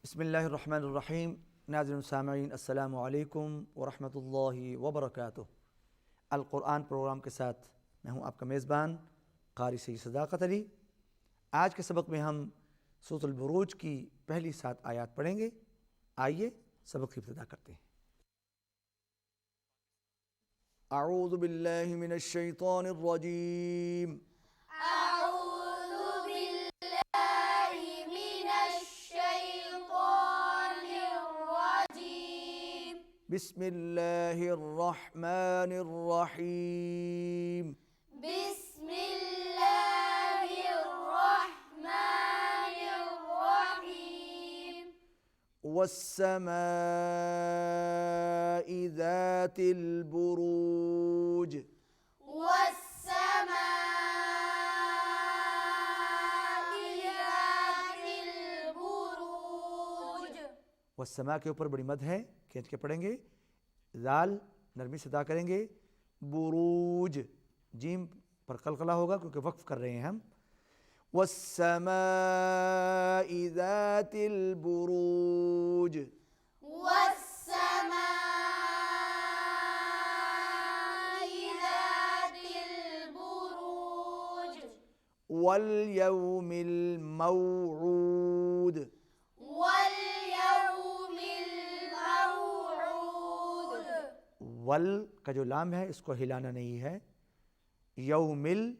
बिस्मिल्लाहिर्रहमानिर्रहीम। नाज़रीन सामईन अस्सलामु अलैकुम वरहमतुल्लाहि वबरकातुहू। अल कुरान प्रोग्राम के साथ मैं हूँ आपका मेज़बान क़ारी सैयद सदाक़त अली। आज के सबक में हम सूरह अल बुरूज की पहली 7 आयत पढ़ेंगे। आइए सबक की इब्तिदा करते हैं। अऊज़ु बिल्लाहि मिनश शैतानिर रजीम। बिस्मिल्लाहिर्रहमानिर्रहीम। बिस्मिल्लाहिर्रहमानिर्रहीम। वस्समाइ ज़ातिल बुरूज। वस्समाइ ज़ातिल बुरूज। वस्समा के ऊपर बड़ी मद है, खींच के पढ़ेंगे। जाल नरमी से अदा करेंगे। बुरूज जीम पर कलकला होगा क्योंकि वक्फ कर रहे हैं हम। वस्समाइ ज़ातिल बुरूज। वस्समाइ ज़ातिल बुरूज। वल यौमिल मौऊद। वल का जो लाम है इसको हिलाना नहीं है। यौमिल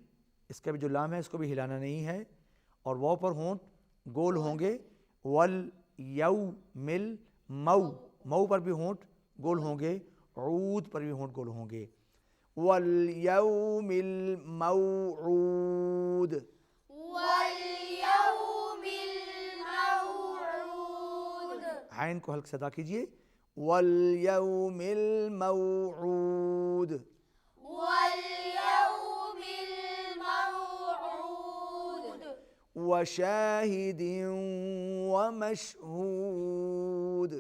इसका भी जो लाम है इसको भी हिलाना नहीं है। और वाव पर होंठ गोल होंगे। वल यौमिल मऊ, मऊ पर भी होंठ गोल होंगे। ऊद पर भी होंठ गोल होंगे। वल यौमिल मौऊद। आइन को हल्क से अदा कीजिए। वल यौमिल मौऊद। वशाहिदिन व मशहूद।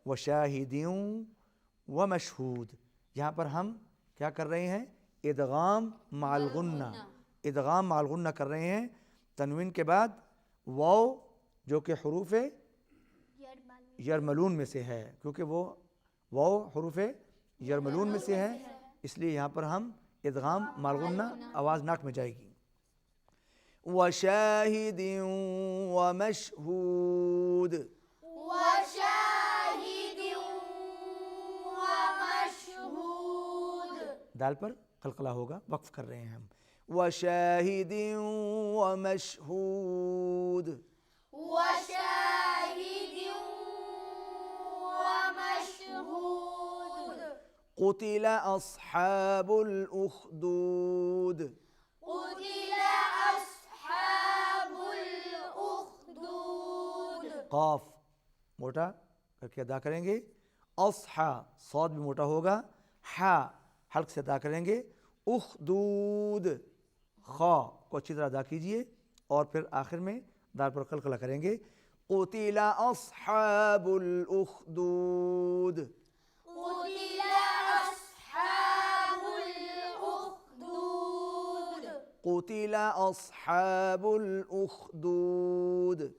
वशाहिदिन व मशहूद। यहाँ पर हम क्या कर रहे हैं? इदगाम माल गुन्ना, इदगाम माल गुन्ना कर रहे हैं। तनवीन के बाद वाव जो कि हुरूफ यरमलून में से है, क्योंकि वो वाव हुरूफ यरमलून में से है, इसलिए यहाँ पर हम इदगाम माल गुन्ना आवाज़ नाक में जाएगी। वशाहिदिन व मशहूद। दाल पर कलकला होगा, वक्फ कर रहे हैं हम। वशाहिदिन व मशहूद। कुतिल अस्हाबुल उख्दूद। क़ाफ मोटा करके अदा करेंगे। अस्हा सौद भी मोटा होगा। हा हल्क से अदा करेंगे। उख्दूद खा को अच्छी तरह अदा कीजिए और फिर आखिर में दाल पर कलकला करेंगे। कुतिल अस्हाबुल उख्दूद। कुतिल अस्हाबुल उख्दूद।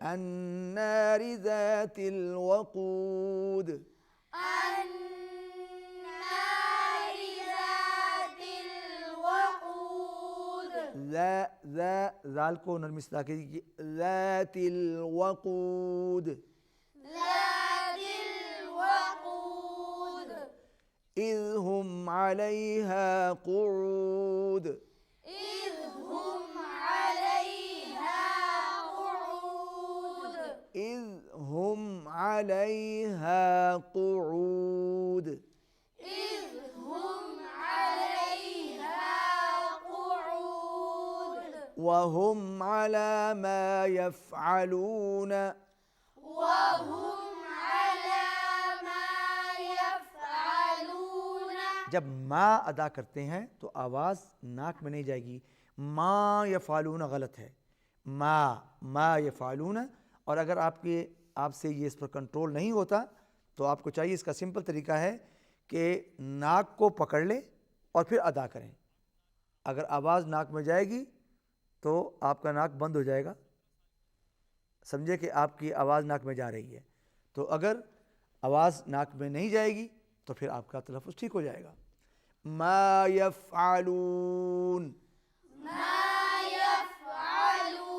अन्नारि ज़ातिल वक़ूद। ज़ाल को नरमी से अदा कीजिए। ज़ातिल वक़ूद। इज़ हुम अलैहा क़ुऊद। इज़ हुम अलैहा क़ुऊद। वहुम अला मा यफ़अलून। जब माँ अदा करते हैं तो आवाज़ नाक में नहीं जाएगी। माँ यफ़अलून गलत है। माँ यफ़अलून। और अगर आपसे ये इस पर कंट्रोल नहीं होता तो आपको चाहिए, इसका सिंपल तरीका है कि नाक को पकड़ ले और फिर अदा करें। अगर आवाज़ नाक में जाएगी तो आपका नाक बंद हो जाएगा, समझे कि आपकी आवाज़ नाक में जा रही है। तो अगर आवाज़ नाक में नहीं जाएगी तो फिर आपका तलफ़्फ़ुज़ ठीक हो जाएगा। मा यफ़अलून, ما يفعلون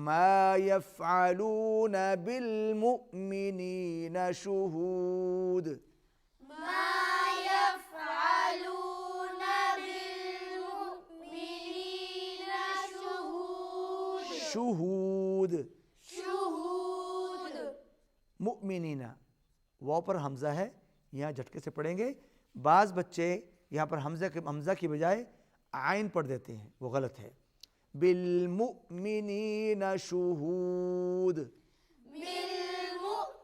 मा यफ़अलून बिलमुमिनीन शुहूद, ما يفعلون بالمؤمنين شهود शुहूद, شهود मुमिनीना, वाव पर हमज़ा है, यहाँ झटके से पढ़ेंगे। बाज़ बच्चे यहाँ पर हमज़ा की बजाय आइन पढ़ देते हैं, वो गलत है। बिलमुमिनीन शुहूद, بالمؤمنين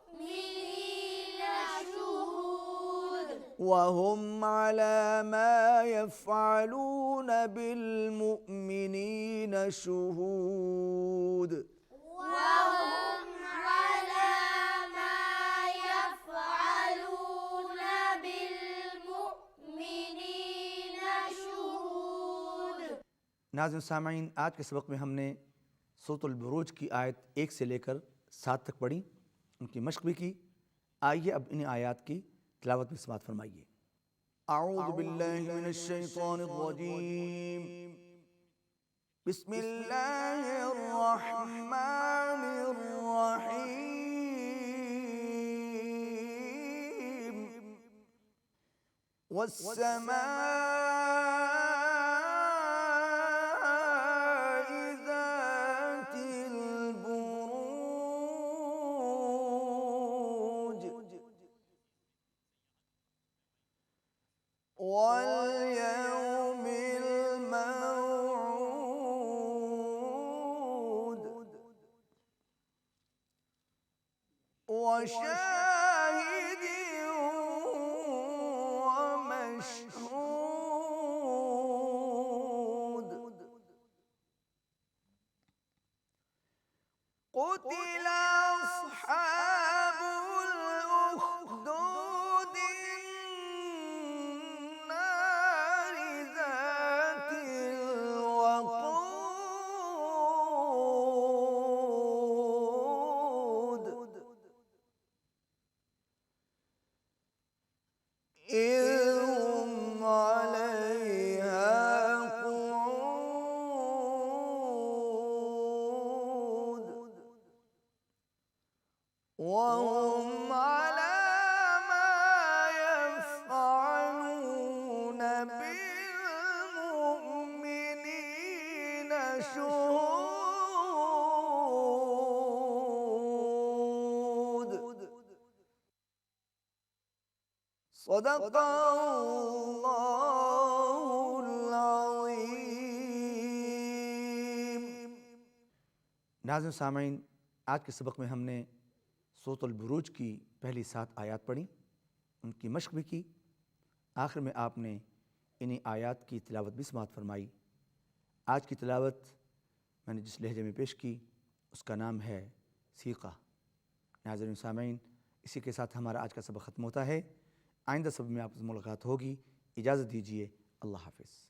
شهود वहुम अला मा यफ़अलून बिलमुमिनीन शुहूद, وهم على ما يفعلون بالمؤمنين شهود नाज़िरीन सामाईन, आज के सबक में हमने सूरतुल बुरूज की आयत 1 से लेकर 7 तक पढ़ी, उनकी मश्क भी की। आइए अब इन आयत की तिलावत में समाअत फरमाइए। अऊज़ु बिल्लाहि मिनश शैतानिर रजीम, बिस्मिल्लाहिर रहमानिर रहीम, वस्समाइ ज़ातिल बुरूज, वल्यौमिल मौऊद, वशाहिदिन वमशहूद, قتل أصحاب الأخدود النار ذات الوقود إذ هم عليها قعود وهم على ما يفعلون بالمؤمنين شهود صدق الله العظيم। नाज़िरीन सामाईन, आज के सबक में हमने सूरतुल बुरूज की पहली 7 आयत पढ़ी, उनकी मश्क भी की। आखिर में आपने इन्हीं आयत की तिलावत भी समाअत फरमाई। आज की तिलावत मैंने जिस लहजे में पेश की उसका नाम है सीक़ा। नाज़िरीन सामाईन, इसी के साथ हमारा आज का सबक ख़त्म होता है। आइंदा सबक में आपसे मुलाकात होगी। इजाज़त दीजिए। अल्लाह हाफ़िज़।